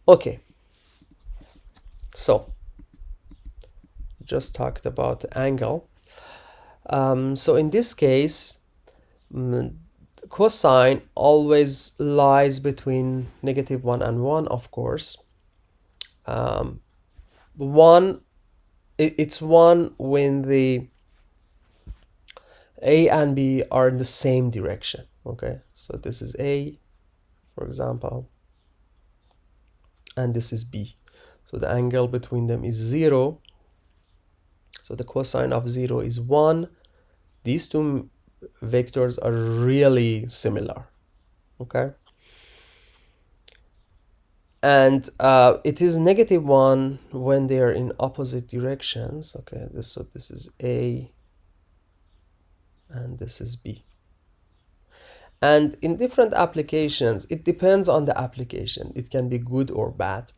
Okay, so just talked about the angle. So in this case, cosine always lies between -1 and 1, of course. 1, it's 1 when the A and B are in the same direction. Okay, so this is A, for example, and this is B. So the angle between them is 0. So the cosine of 0 is 1. These two vectors are really similar. Okay, and it is -1 when they are in opposite directions. Okay, so this is A and this is B. And in different applications, it depends on the application. It can be good or bad.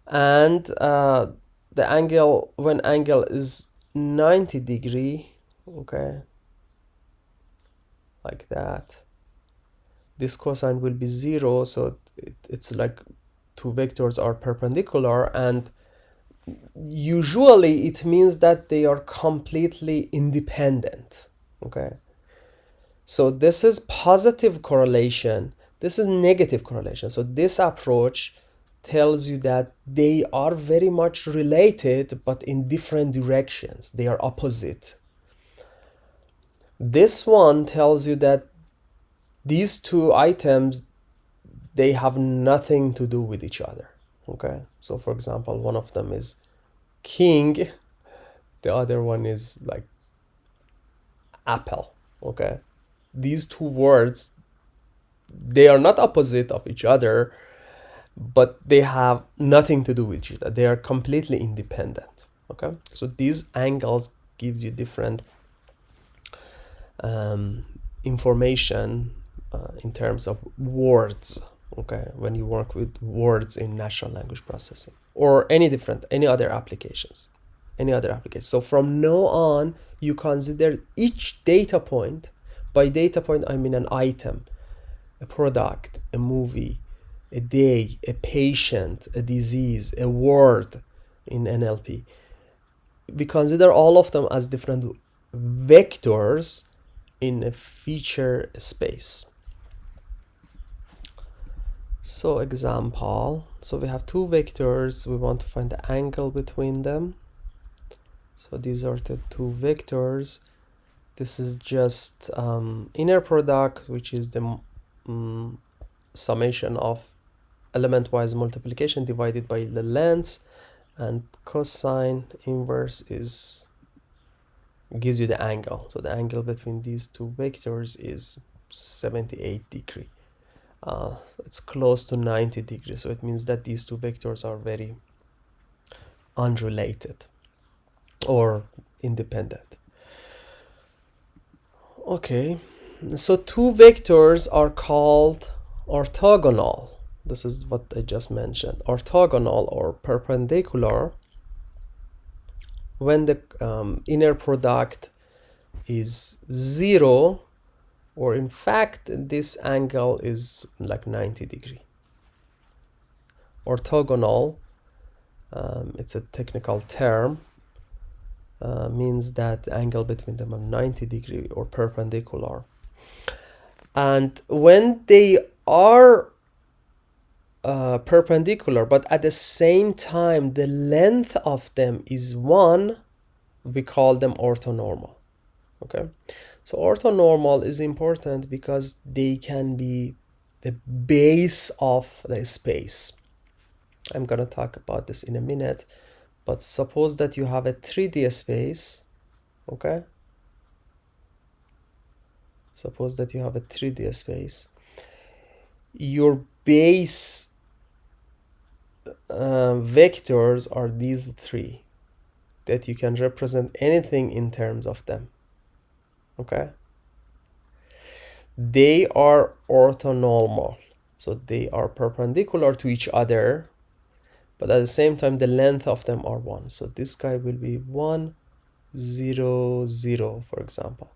And the angle, when angle is 90 degree, okay, like that, this cosine will be 0. So it's like two vectors are perpendicular, and usually it means that they are completely independent. Okay, so this is positive correlation, this is negative correlation. So this approach tells you that they are very much related, but in different directions. They are opposite. This one tells you that these two items, they have nothing to do with each other. Okay, so for example, one of them is king, the other one is like apple. Okay, these two words, they are not opposite of each other, but they have nothing to do with each other. They are completely independent. Okay, so these angles gives you different information in terms of words. Okay, when you work with words in natural language processing or any other applications. So from now on, you consider each data point. By data point, I mean an item, a product, a movie, a day, a patient, a disease, a word in NLP. We consider all of them as different vectors in a feature space. So example, so we have two vectors, we want to find the angle between them. So these are the two vectors. This is just inner product, which is the summation of element-wise multiplication divided by the length, and cosine inverse gives you the angle. So the angle between these two vectors is 78 degree. It's close to 90 degrees, so it means that these two vectors are very unrelated or independent. Okay, so two vectors are called orthogonal. This is what I just mentioned. Orthogonal or perpendicular when the inner product is 0, or in fact this angle is like 90 degree. Orthogonal, it's a technical term, means that the angle between them are 90 degree or perpendicular. And when they are perpendicular, but at the same time the length of them is 1, we call them orthonormal. Okay, so orthonormal is important because they can be the base of the space. I'm gonna talk about this in a minute, but suppose that you have a 3D space. Okay, suppose that you have a 3D space. Your base vectors are these three, that you can represent anything in terms of them. Okay, they are orthonormal, so they are perpendicular to each other, but at the same time the length of them are 1. So this guy will be 1 0 0, for example.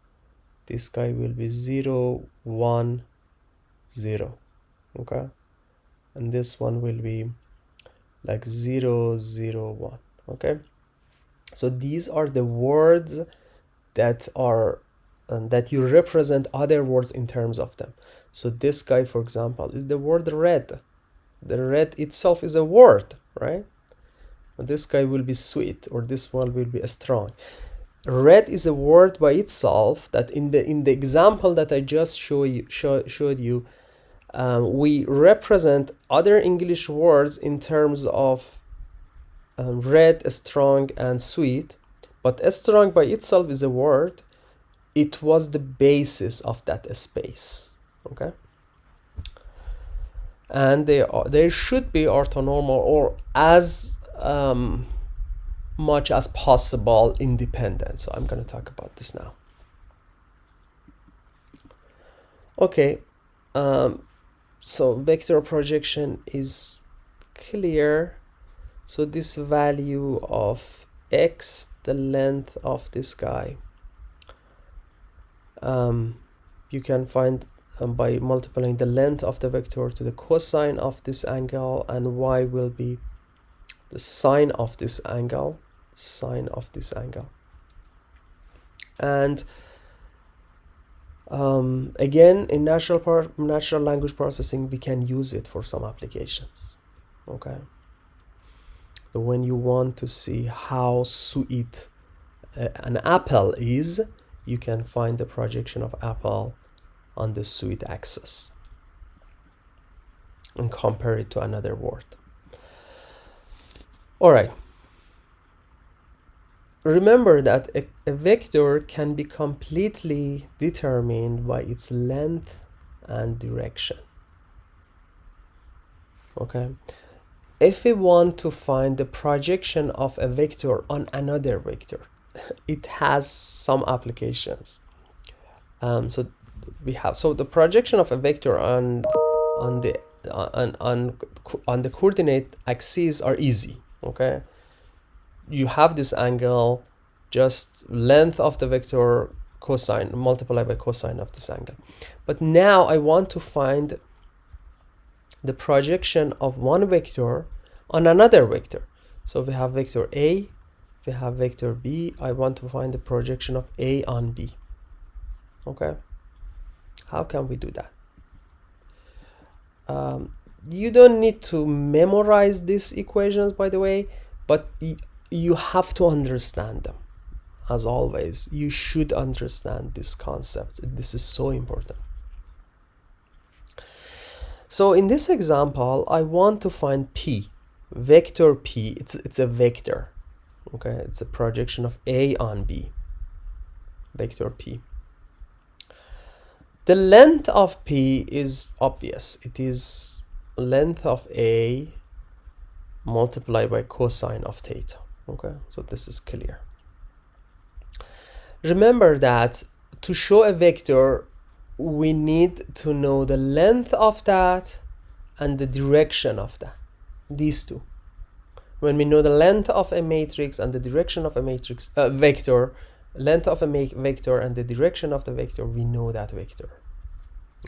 This guy will be 0 1 0. Okay, and this one will be like 0, 0, 1. Okay, so these are the words that are that you represent other words in terms of them. So this guy, for example, is the word red. The red itself is a word, right? This guy will be sweet, or this one will be strong. Red is a word by itself that in the example that I just showed you, we represent other English words in terms of red, strong, and sweet. But strong by itself is a word. It was the basis of that space. Okay, and they should be orthonormal, or as much as possible independent. So I'm going to talk about this now. Okay, so vector projection is clear. So this value of x, the length of this guy, you can find by multiplying the length of the vector to the cosine of this angle, and y will be the sine of this angle, and again, in natural language processing, we can use it for some applications. Okay, but when you want to see how sweet an apple is, you can find the projection of apple on the sweet axis and compare it to another word. All right. Remember that a vector can be completely determined by its length and direction. Okay. If we want to find the projection of a vector on another vector, it has some applications. So the projection of a vector on the coordinate axes are easy. Okay, you have this angle, just length of the vector cosine multiplied by cosine of this angle. But now I want to find the projection of one vector on another vector. So we have vector A, we have vector B. I want to find the projection of A on B. Okay, how can we do that? You don't need to memorize these equations, by the way, but you have to understand them. As always, you should understand this concept. This is so important. So in this example, I want to find P, vector P. It's a vector. Okay, it's a projection of A on B, vector P. The length of P is obvious. It is length of A multiplied by cosine of theta. Okay, so this is clear. Remember that to show a vector, we need to know the length of that and the direction of that, these two. When we know the length of a matrix and the direction of a matrix vector, length of a vector and the direction of the vector, we know that vector.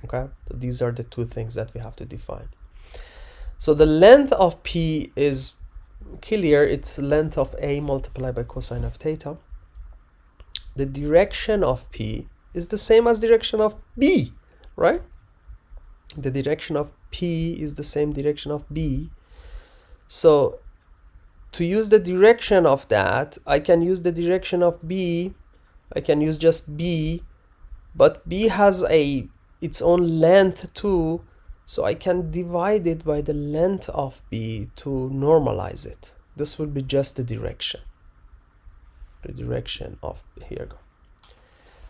Okay, so these are the two things that we have to define. So the length of P is clear. It's length of A multiplied by cosine of theta. The direction of P is the same as direction of B, right? The direction of P is the same direction of B. So to use the direction of that, I can use the direction of B. I can use just B, but B has its own length too, so I can divide it by the length of B to normalize it. This will be just the direction. The direction of, here go.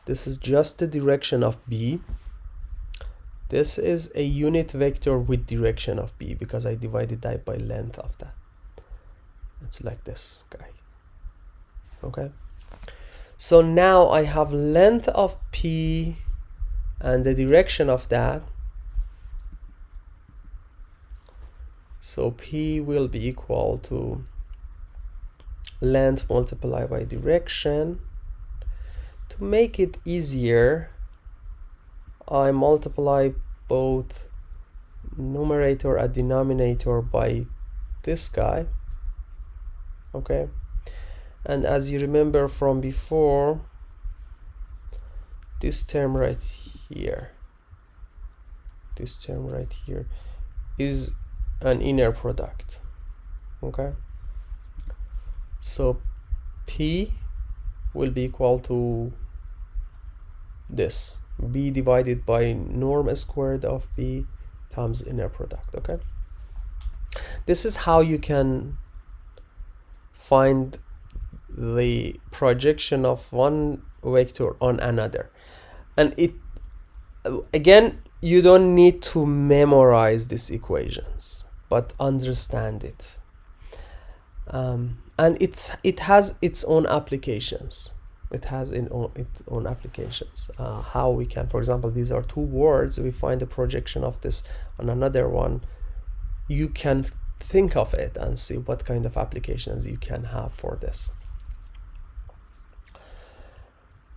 This is just the direction of B. This is a unit vector with direction of B because I divided that by length of that. It's like this guy. Okay. So now I have length of P and the direction of that. So P will be equal to length multiplied by direction. To make it easier, I multiply both numerator and denominator by this guy, okay? And as you remember from before, this term right here, this term right here is an inner product, okay? So P will be equal to this, B divided by norm squared of B times inner product, okay? This is how you can find the projection of one vector on another. And it, again, you don't need to memorize these equations, but understand it. And it has its own applications. It has its own applications. How we can, for example, these are two words, we find the projection of this on another one. You can think of it and see what kind of applications you can have for this.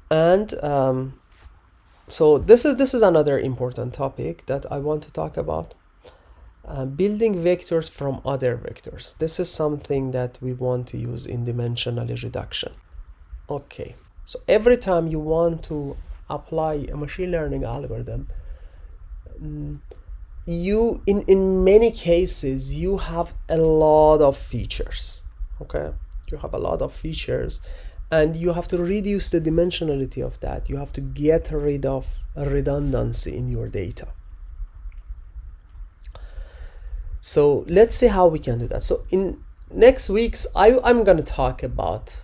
And so this is another important topic that I want to talk about. Building vectors from other vectors. This is something that we want to use in dimensional reduction. Okay, so every time you want to apply a machine learning algorithm, you in many cases you have a lot of features, okay? You have a lot of features, and you have to reduce the dimensionality of that. You have to get rid of redundancy in your data. So let's see how we can do that. So in next weeks, I'm going to talk about,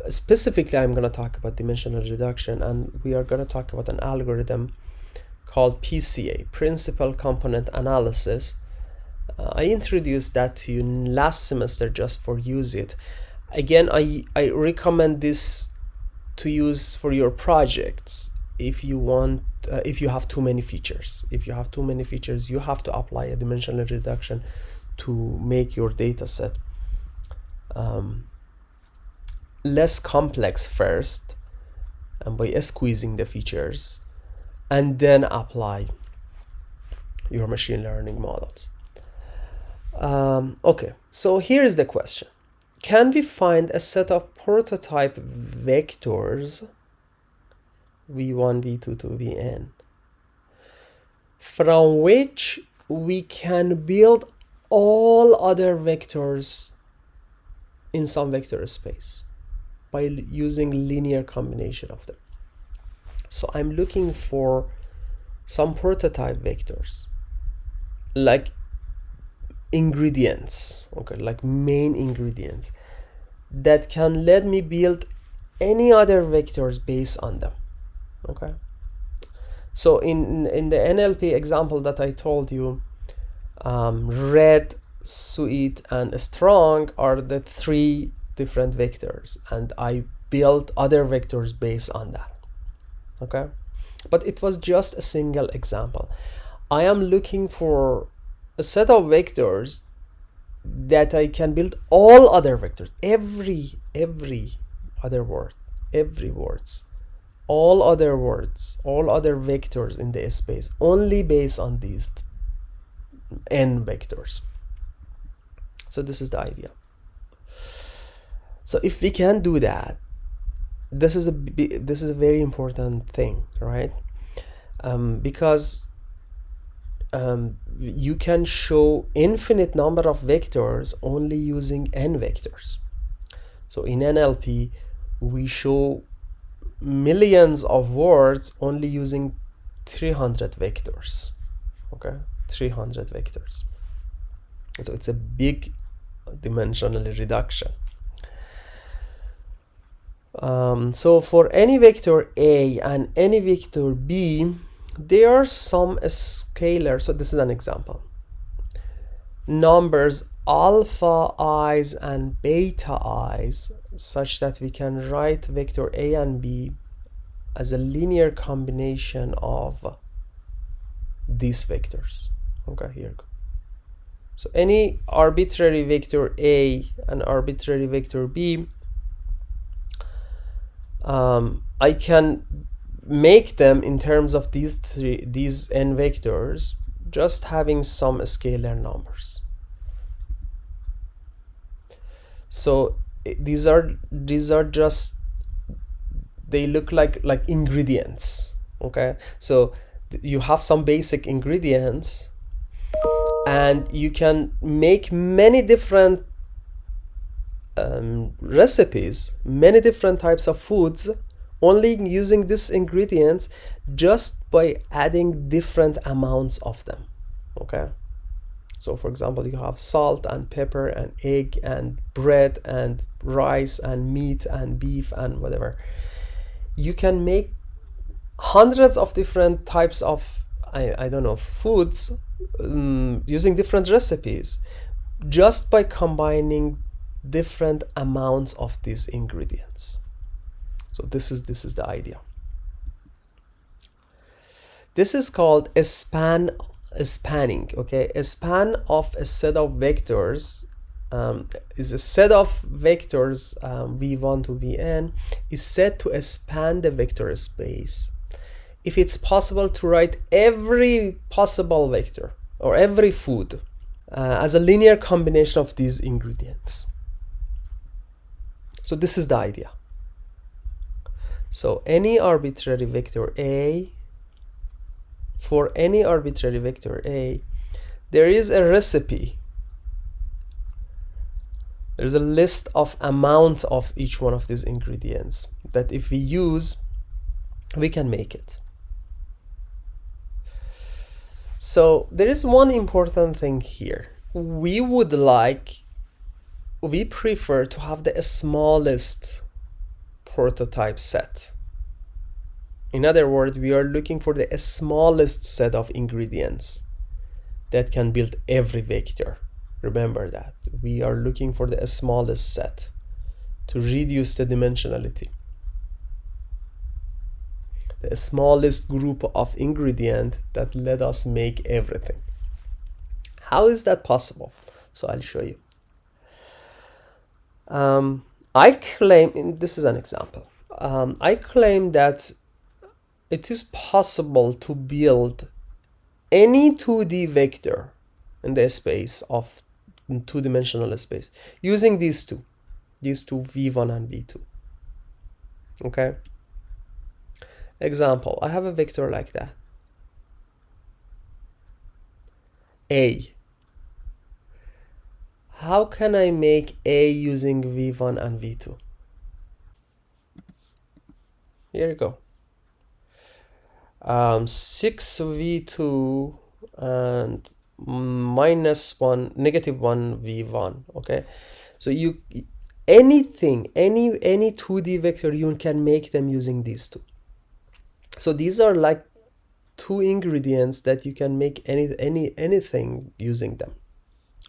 specifically I'm going to talk about dimensional reduction, and we are going to talk about an algorithm called PCA, Principal Component Analysis. I introduced that to you last semester just for use it. Again, I recommend this to use for your projects if you want, if you have too many features. If you have too many features, you have to apply a dimensional reduction to make your data set less complex first, and by squeezing the features, and then apply your machine learning models. Okay, so here is the question. Can we find a set of prototype vectors v1, v2 to vn from which we can build all other vectors in some vector space by using linear combination of them? So I'm looking for some prototype vectors, like ingredients, okay, like main ingredients that can let me build any other vectors based on them, okay? So in the NLP example that I told you, red, sweet, and strong are the three different vectors, and I built other vectors based on that, okay? But it was just a single example. I am looking for a set of vectors that I can build all other vectors, every other word, all other words, all other vectors in the space, only based on these n vectors. So this is the idea. So if we can do that, this is a very important thing, right? Because you can show infinite number of vectors only using n vectors. So in NLP, we show millions of words only using 300 vectors, okay? 300 vectors. So it's a big dimensional reduction. So for any vector A and any vector B, there are some scalar. So this is an example. Numbers alpha i's and beta i's, such that we can write vector A and B as a linear combination of these vectors. Okay, here you go. So any arbitrary vector A and arbitrary vector B, I can make them in terms of these n vectors, just having some scalar numbers. So these are just, they look like ingredients. Okay, so you have some basic ingredients, and you can make many different recipes, many different types of foods, only using these ingredients, just by adding different amounts of them. Okay, so for example, you have salt and pepper and egg and bread and rice and meat and beef and whatever. You can make hundreds of different types of I don't know, foods, using different recipes, just by combining different amounts of these ingredients. So this is the idea. This is called a spanning. Okay, a span of a set of vectors is a set of vectors, v1 to vn, is said to span the vector space if it's possible to write every possible vector or every food as a linear combination of these ingredients. So this is the idea. So any arbitrary vector a, for any arbitrary vector a, there is a recipe. There's a list of amounts of each one of these ingredients that if we use, we can make it. So there is one important thing here. We prefer to have the smallest prototype set. In other words, we are looking for the smallest set of ingredients that can build every vector. Remember that. We are looking for the smallest set to reduce the dimensionality. The smallest group of ingredient that let us make everything. How is that possible? So I'll show you. I claim, this is an example. I claim that it is possible to build any 2D vector in the space of two-dimensional space using these two v1 and v2. Okay. Example, I have a vector like that, a. How can I make a using v1 and v2? Here you go. 6v2 and -1, -1 v1. Okay, so you anything, any 2D vector, you can make them using these two. So these are like two ingredients that you can make anything using them.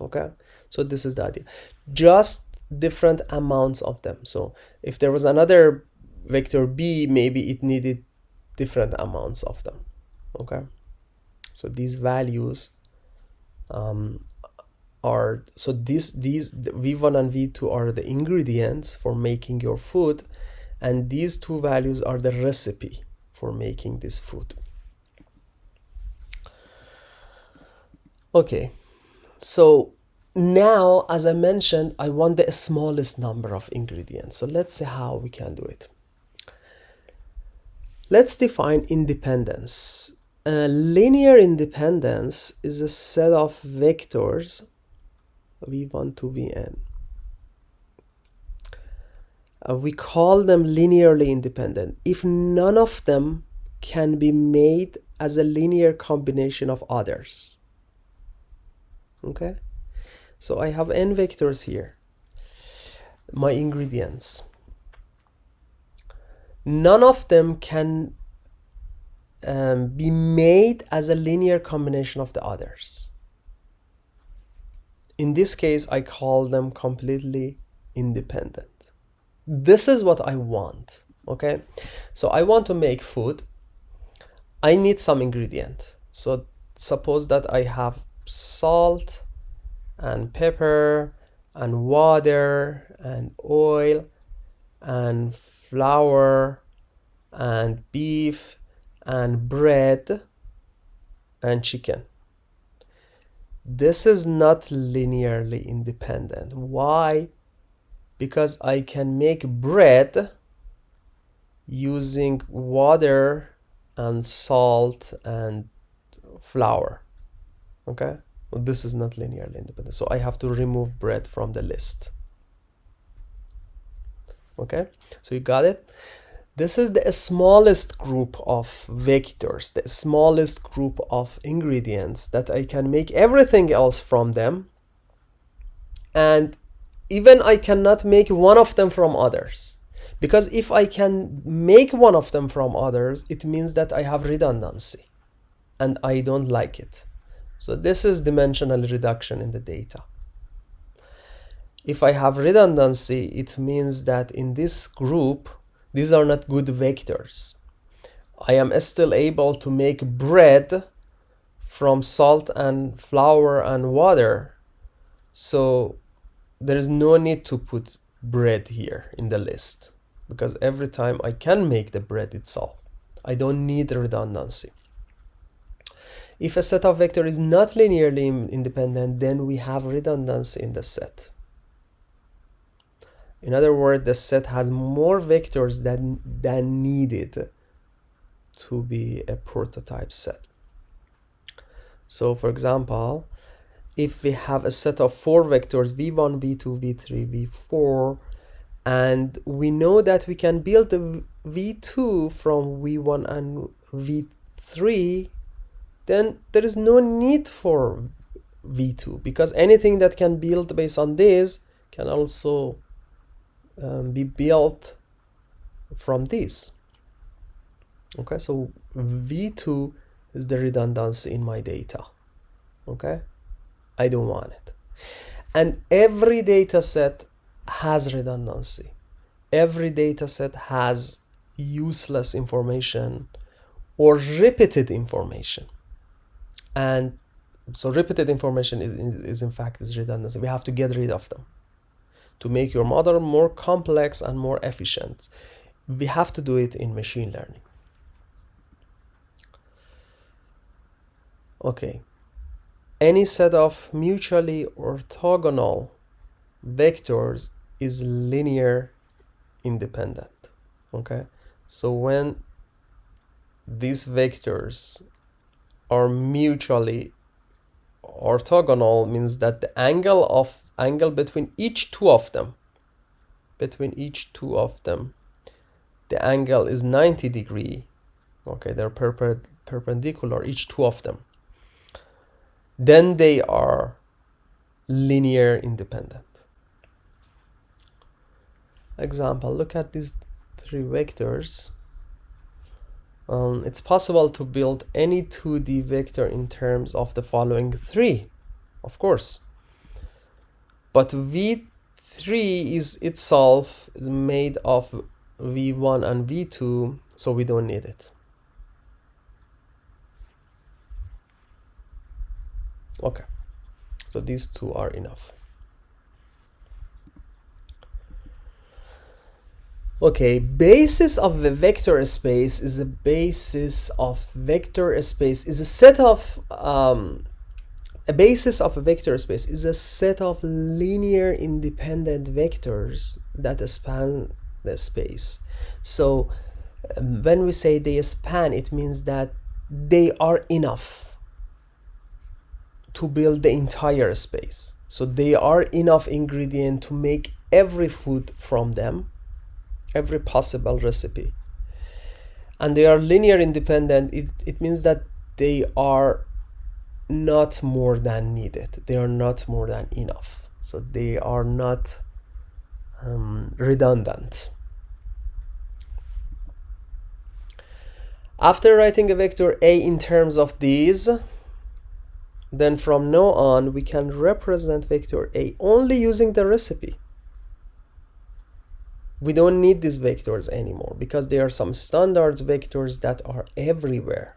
Okay, so this is the idea, just different amounts of them. So if there was another vector b, maybe it needed different amounts of them. Okay, so these values are, so these v1 and v2 are the ingredients for making your food, and these two values are the recipe for making this food. Okay, so now, as I mentioned, I want the smallest number of ingredients. So let's see how we can do it. Let's define independence. Linear independence is a set of vectors v1 to vn. We call them linearly independent if none of them can be made as a linear combination of others. Okay, so I have n vectors here, my ingredients. None of them can be made as a linear combination of the others. In this case, I call them completely independent. This is what I want. Okay, so I want to make food. I need some ingredient. So suppose that I have salt and pepper and water and oil and flour and beef and bread and chicken. This is not linearly independent. Why? Because I can make bread using water and salt and flour. Okay, well, this is not linearly independent, so I have to remove bread from the list. Okay, so you got it. This is the smallest group of vectors, the smallest group of ingredients that I can make everything else from them, and even I cannot make one of them from others, because if I can make one of them from others, it means that I have redundancy, and I don't like it. So this is dimensional reduction in the data. If I have redundancy, it means that in this group, these are not good vectors. I am still able to make bread from salt and flour and water, so there is no need to put bread here in the list, because every time I can make the bread itself. I don't need redundancy. If a set of vectors is not linearly independent, then we have redundancy in the set. In other words, the set has more vectors than needed to be a prototype set. So for example, if we have a set of 4 vectors, v1, v2, v3, v4, and we know that we can build the v2 from v1 and v3, then there is no need for v2, because anything that can build based on this can also be built from this. Okay, so v2 is the redundancy in my data. Okay, I don't want it. And every data set has redundancy. Every data set has useless information or repeated information. And so repeated information is in fact redundancy. We have to get rid of them to make your model more complex and more efficient. We have to do it in machine learning. Okay, any set of mutually orthogonal vectors is linear independent. Okay, so when these vectors are mutually orthogonal, means that the angle between each two of them, the angle is 90 degrees. Okay, they're perpendicular, each two of them. Then they are linear independent. Example, look at these 3 vectors. It's possible to build any 2D vector in terms of the following 3, of course. But V3 is itself made of V1 and V2, so we don't need it. Okay, so these 2 are enough. Okay, basis of a vector space is a basis of vector space is a set of a basis of a vector space is a set of linear independent vectors that span the space. So when we say they span, it means that they are enough to build the entire space. So they are enough ingredient to make every food from them, every possible recipe. And they are linear independent. It means that they are not more than needed. They are not more than enough. So they are not redundant. After writing a vector A in terms of these, then from now on we can represent vector A only using the recipe. We don't need these vectors anymore because there are some standard vectors that are everywhere.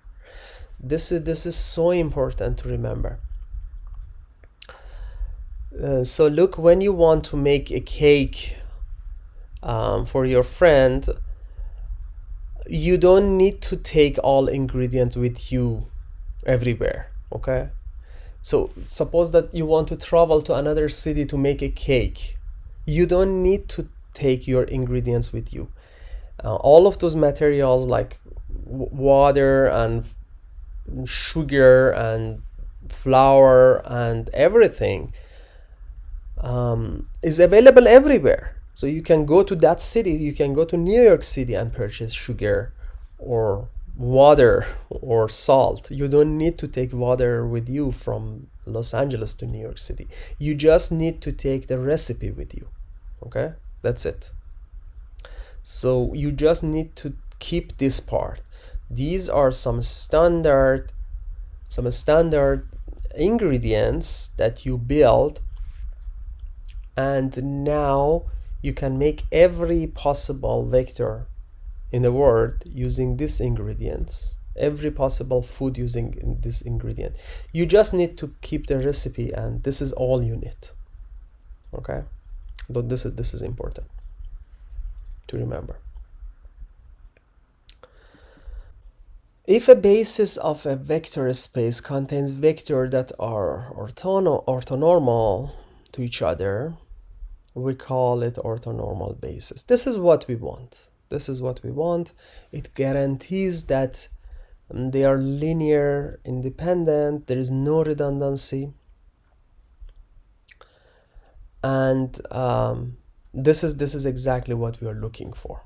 This is so important to remember. So look, when you want to make a cake for your friend, you don't need to take all ingredients with you everywhere. Okay, so suppose that you want to travel to another city to make a cake. You don't need to take your ingredients with you. All of those materials like water and sugar and flour and everything is available everywhere. So you can go to that city, you can go to New York City and purchase sugar or water or salt. You don't need to take water with you from Los Angeles to New York City. You just need to take the recipe with you. Okay, that's it. So you just need to keep this part. These are some standard ingredients that you build, and now you can make every possible vector in the world using these ingredients, every possible food using this ingredient. You just need to keep the recipe, and this is all you need. Okay, but this is important to remember. If a basis of a vector space contains vectors that are orthonormal to each other, we call it orthonormal basis. This is what we want. This is what we want. It guarantees that they are linear independent, there is no redundancy, and this is exactly what we are looking for.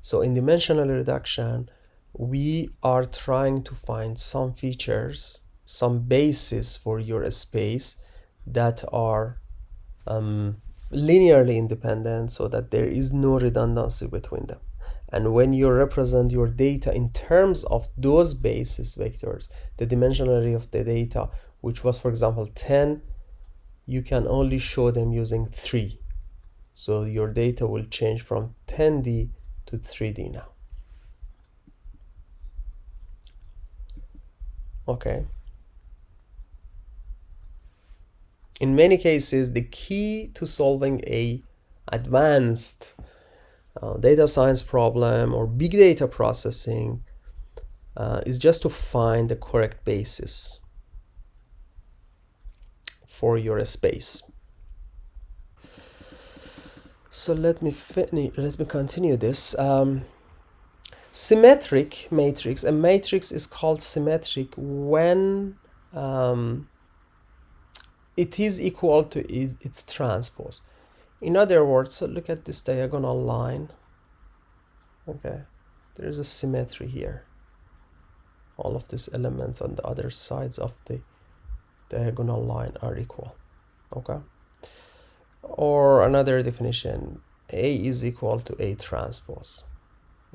So in dimensional reduction, we are trying to find some features, some bases for your space that are linearly independent, so that there is no redundancy between them. And when you represent your data in terms of those basis vectors, the dimensionality of the data, which was for example 10, you can only show them using 3. So your data will change from 10D to 3D now. Okay. In many cases, the key to solving a advanced data science problem or big data processing is just to find the correct basis for your space. So let me continue this. Symmetric matrix. A matrix is called symmetric when it is equal to its transpose. In other words, so look at this diagonal line. Okay, there is a symmetry here. All of these elements on the other sides of the diagonal line are equal. Okay, or another definition, A is equal to A transpose.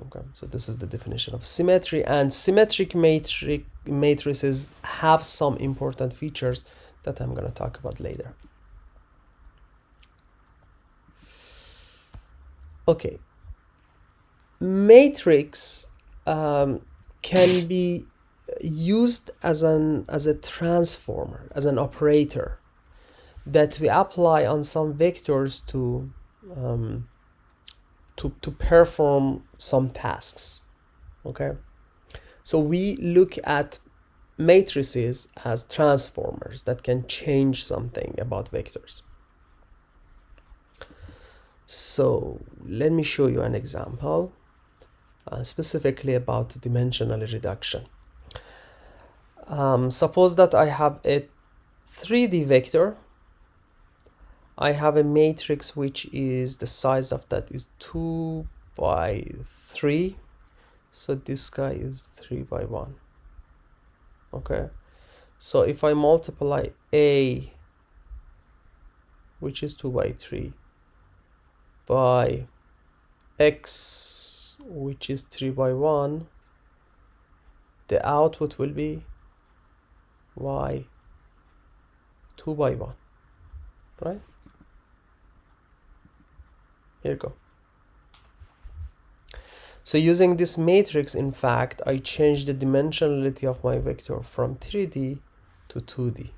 Okay, so this is the definition of symmetry, and symmetric matrices have some important features that I'm going to talk about later. Okay, matrix can be used as a transformer, as an operator that we apply on some vectors to perform some tasks. Okay, so we look at matrices as transformers that can change something about vectors. So let me show you an example, specifically about dimensional reduction. Suppose that I have a 3D vector. I have a matrix which is the size of that is 2 by 3. So this guy is 3 by 1. Okay, so if I multiply A, which is 2 by 3, by X, which is 3 by 1, the output will be Y, 2 by 1, right? Here you go. So using this matrix, in fact, I changed the dimensionality of my vector from 3D to 2D.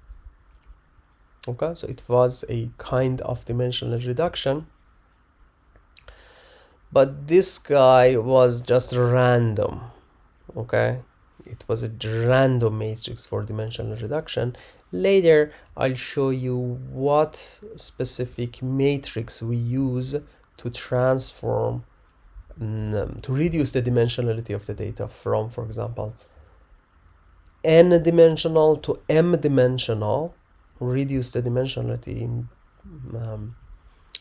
Okay, so it was a kind of dimensional reduction, but this guy was just random. Okay, it was a random matrix for dimensional reduction, Later, I'll show you what specific matrix we use to transform, to reduce the dimensionality of the data from, for example, n-dimensional to m-dimensional, reduce the dimensionality in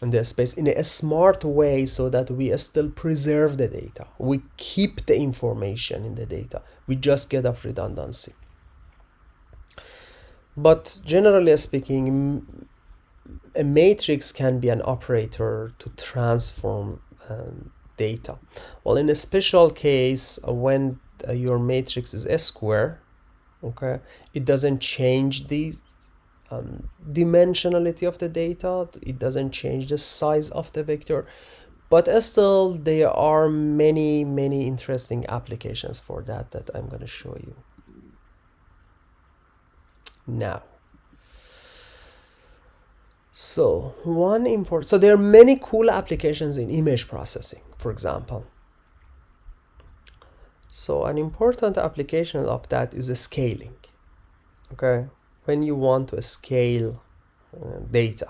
the space in a smart way so that we still preserve the data. We keep the information in the data. We just get off redundancy. But generally speaking, a matrix can be an operator to transform data. Well, in a special case, when your matrix is a square, okay, it doesn't change the dimensionality of the data, it doesn't change the size of the vector, but still there are many interesting applications for that I'm going to show you now. So there are many cool applications in image processing, for example. So an important application of that is the scaling. Okay, when you want to scale data.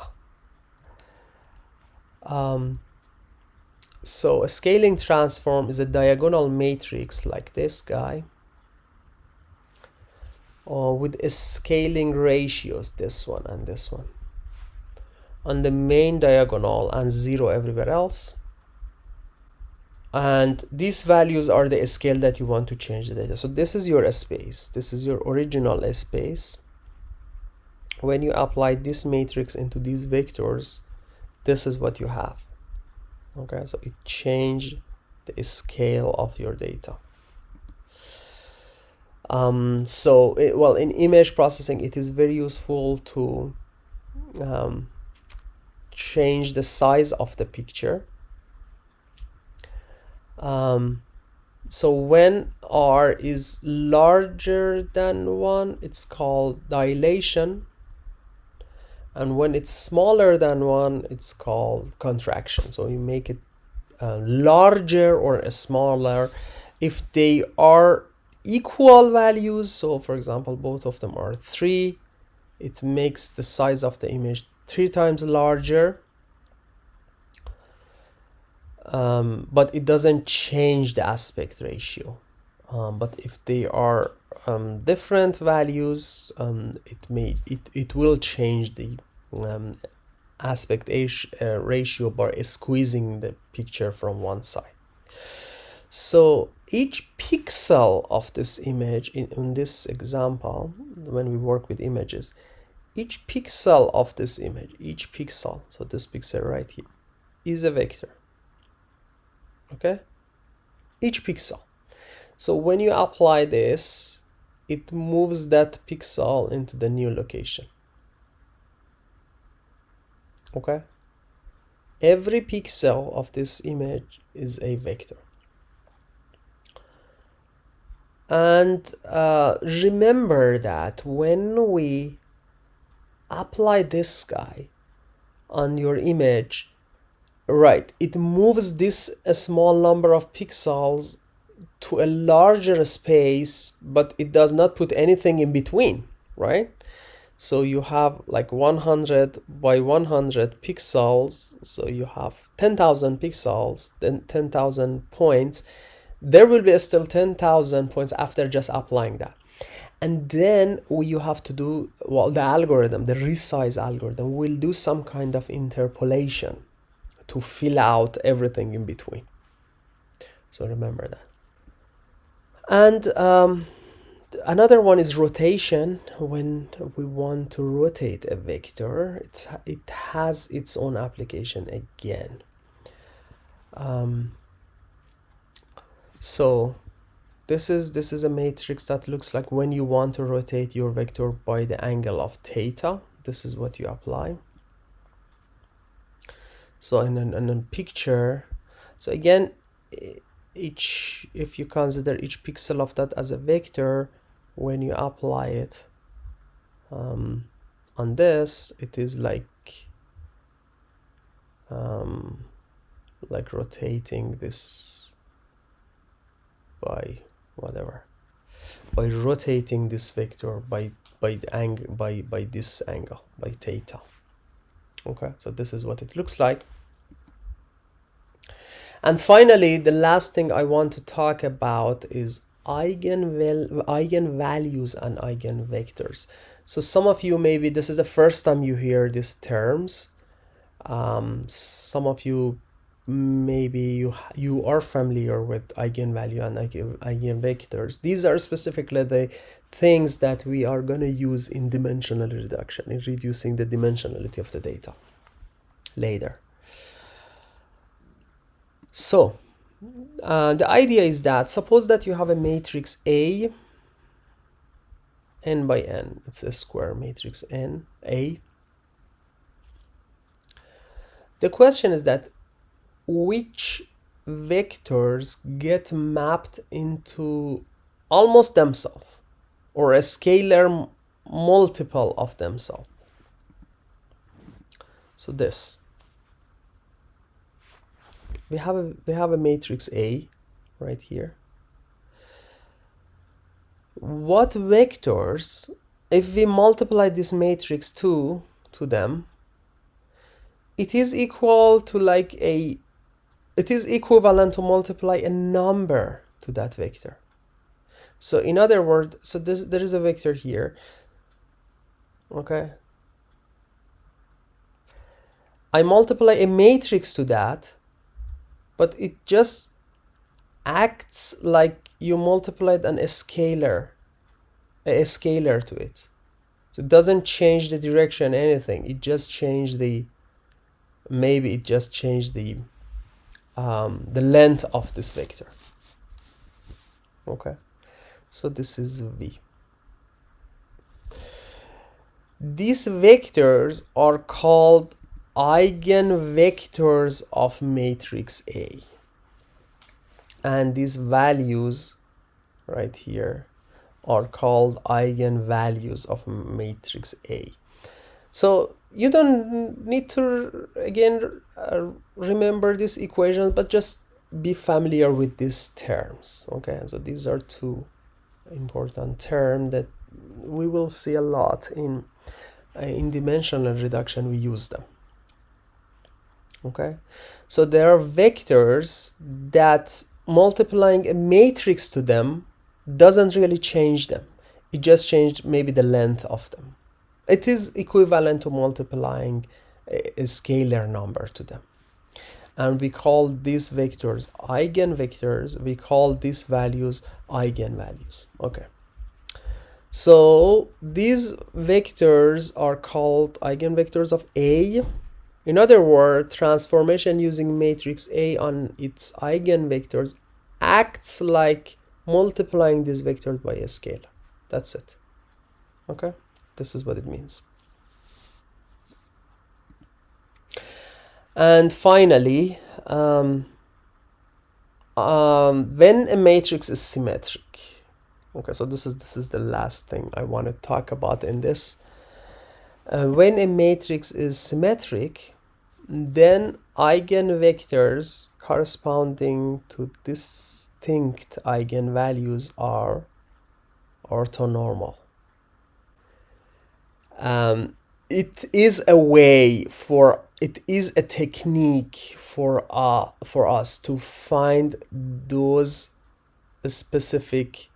So a scaling transform is a diagonal matrix like this guy, with a scaling ratios, this one and this one, on the main diagonal and 0 everywhere else. And these values are the scale that you want to change the data. So this is your space. This is your original space. When you apply this matrix into these vectors, this is what you have. Okay, so it changed the scale of your data. Well, in image processing, it is very useful to change the size of the picture. So when R is larger than 1, it's called dilation. And when it's smaller than 1, it's called contraction. So you make it larger or smaller if they are equal values. So for example, both of them are 3, it makes the size of the image 3 times larger. But it doesn't change the aspect ratio. But if they are different values, it will change the aspect ratio by squeezing the picture from one side. So each pixel of this image, in this example, when we work with images, each pixel of this image, each pixel, so this pixel right here, is a vector. Okay, each pixel. So when you apply this, it moves that pixel into the new location. Okay, every pixel of this image is a vector. And remember that when we apply this guy on your image, right, it moves this a small number of pixels to a larger space, but it does not put anything in between, right? So you have like 100 by 100 pixels, so you have 10,000 pixels, then 10,000 points. There will be still 10,000 points after just applying that. And then you have to do, well, the algorithm, the resize algorithm, will do some kind of interpolation to fill out everything in between. So remember that. And another one is rotation. When we want to rotate a vector, it has its own application again. So this is a matrix that looks like when you want to rotate your vector by the angle of theta. This is what you apply. So in a picture, so again, if you consider each pixel of that as a vector, when you apply it on this, it is like rotating this by whatever, by rotating this vector by the angle, by this angle, by theta. Okay, so this is what it looks like. And finally, the last thing I want to talk about is eigenvalues and eigenvectors. So some of you, maybe this is the first time you hear these terms. Some of you, maybe you are familiar with eigenvalue and eigenvectors. These are specifically the things that we are going to use in dimensional reduction, in reducing the dimensionality of the data later. So the idea is that, suppose that you have a matrix A, n by n, it's a square matrix n, A. The question is that which vectors get mapped into almost themselves, or a scalar multiple of themselves. So this, we have a matrix A right here. What vectors, if we multiply this matrix to them, it is equal to like it is equivalent to multiply a number to that vector. So in other words, so there is a vector here. Okay, I multiply a matrix to that, but it just acts like you multiplied a scalar to it. So it doesn't change the direction, anything. It just changed the, maybe it just changed the length of this vector. Okay, so this is V. These vectors are called eigenvectors of matrix A, and these values right here are called eigenvalues of matrix A. So you don't need to again remember this equation, but just be familiar with these terms. Okay, so these are two important terms that we will see a lot in dimensional reduction. We use them. Okay, so there are vectors that multiplying a matrix to them doesn't really change them. It just changed maybe the length of them. It is equivalent to multiplying a scalar number to them. And we call these vectors eigenvectors. We call these values eigenvalues. Okay, so these vectors are called eigenvectors of A. In other words, transformation using matrix A on its eigenvectors acts like multiplying these vectors by a scalar. That's it. Okay, this is what it means. And finally, when a matrix is symmetric. Okay, so this is the last thing I want to talk about in this. When a matrix is symmetric, then eigenvectors corresponding to distinct eigenvalues are orthonormal. It is a technique for us to find those specific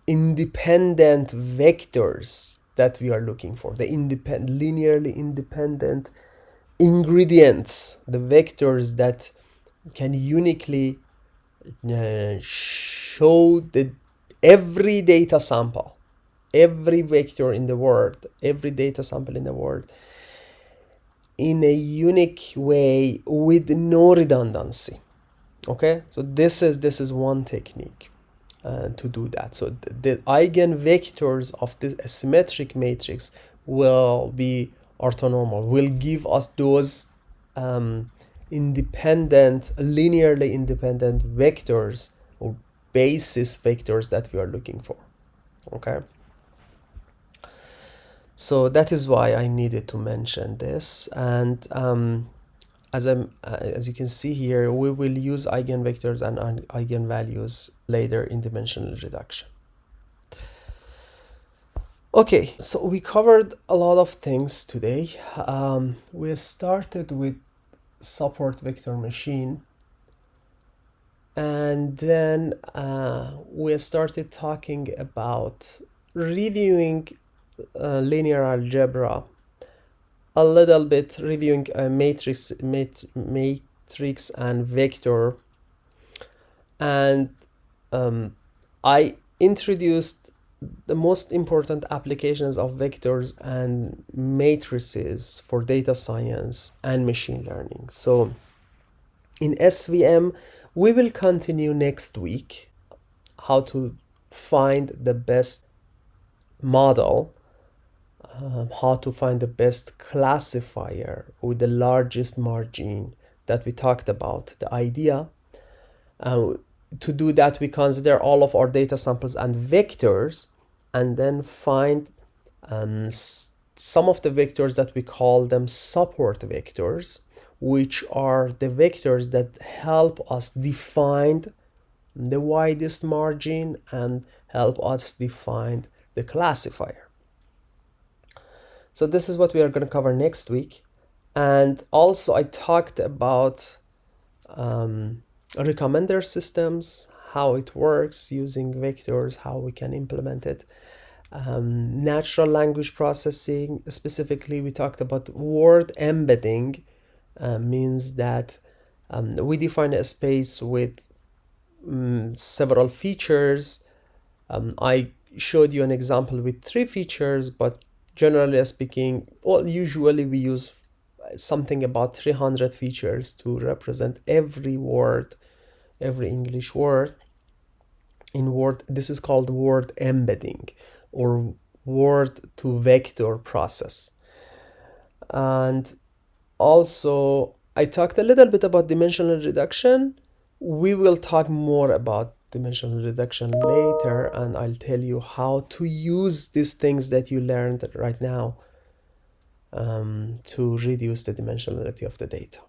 independent vectors that we are looking for, the linearly independent ingredients, the vectors that can uniquely show every data sample, every vector in the world, every data sample in the world in a unique way with no redundancy. Okay, so this is one technique to do that. So the eigenvectors of this symmetric matrix will be orthonormal, will give us those independent, linearly independent vectors or basis vectors that we are looking for. Okay, so that is why I needed to mention this. And as you can see here, we will use eigenvectors and eigenvalues later in dimensional reduction. Okay, so we covered a lot of things today. We started with support vector machine, and then we started talking about reviewing linear algebra, a little bit reviewing matrix and vector, and I introduced the most important applications of vectors and matrices for data science and machine learning. So in SVM, we will continue next week how to find the best model, how to find the best classifier with the largest margin that we talked about, the idea. To do that, we consider all of our data samples and vectors, and then find some of the vectors that we call them support vectors, which are the vectors that help us define the widest margin and help us define the classifier. So this is what we are going to cover next week. And also I talked about recommender systems, how it works using vectors, how we can implement it. Natural language processing, specifically we talked about word embedding, means that we define a space with several features. I showed you an example with 3 features, but generally speaking, well, usually we use something about 300 features to represent every word, every English word. In Word, this is called word embedding or word to vector process. And also I talked a little bit about dimensional reduction. We will talk more about dimensional reduction later, and I'll tell you how to use these things that you learned right now to reduce the dimensionality of the data.